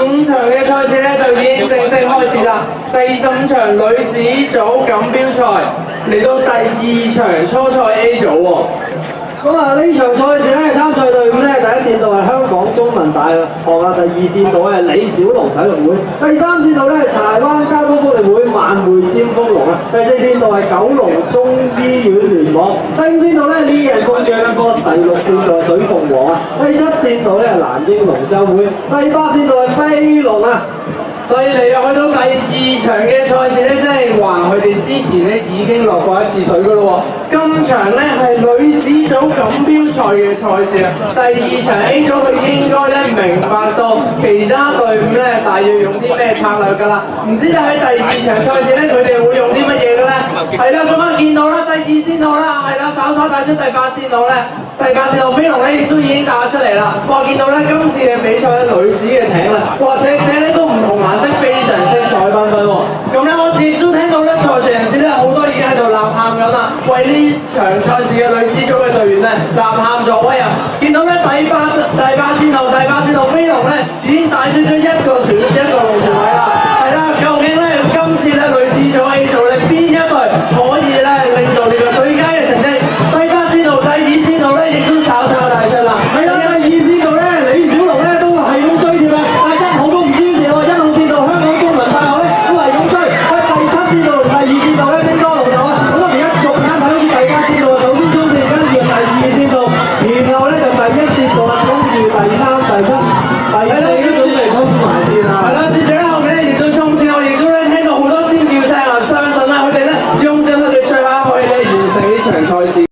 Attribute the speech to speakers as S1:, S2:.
S1: 15場嘅賽事咧就已經正式開始啦。第15場女子組錦標賽嚟到第2場初賽 A 組喎。
S2: 咁啊，呢場賽事咧參賽隊伍咧，第一線道係香港中文大學啊，第二線道係李小龍體育會，第三線道咧係柴灣交通福利會萬匯尖峰龍啊，第四線道係九龍中醫院聯網，第五線道咧呢人工將軍 boss， 第六線道係水鳳凰啊，第七線道咧係藍英龍舟會，第八線道係飛龍啊。
S1: 所以嚟到去到第2場嘅賽事咧，即係話佢哋之前咧已經落過一次水噶咯喎。今場咧係女子組錦標賽嘅賽事啊。第2場 A 組佢應該咧明白到其他隊伍咧大約用啲咩策略㗎啦。唔知咧喺第2場賽事咧佢哋會用啲乜嘢嘅咧？係啦，咁啊見到啦，第2線道啦，係啦，稍稍帶出第8線道咧。第8線道飛龍咧亦都已經打出嚟啦。哇！見到咧今次嘅比賽咧女子嘅艇啦，哇！隻咧都唔同顏色，非常色彩繽紛喎。咁咧我亦都聽到咧在場人士咧好多已經喺度吶喊緊啦，為呢場賽事嘅女子組嘅隊員咧吶喊助威啊！見到咧第八線道飛龍咧已經帶出咗一個龍船位啦。係啦，究竟咧今次咧女子組 A 組咧邊一隊可以咧令到呢個最佳嘅成績？第8線道、第2線道咧亦都稍稍帶出啦。
S2: 係啦，第二線道咧李小龍咧都係咁追貼啊，但係1號都唔輸蝕喎，1號線道香港中文大學咧都係咁追，第7線道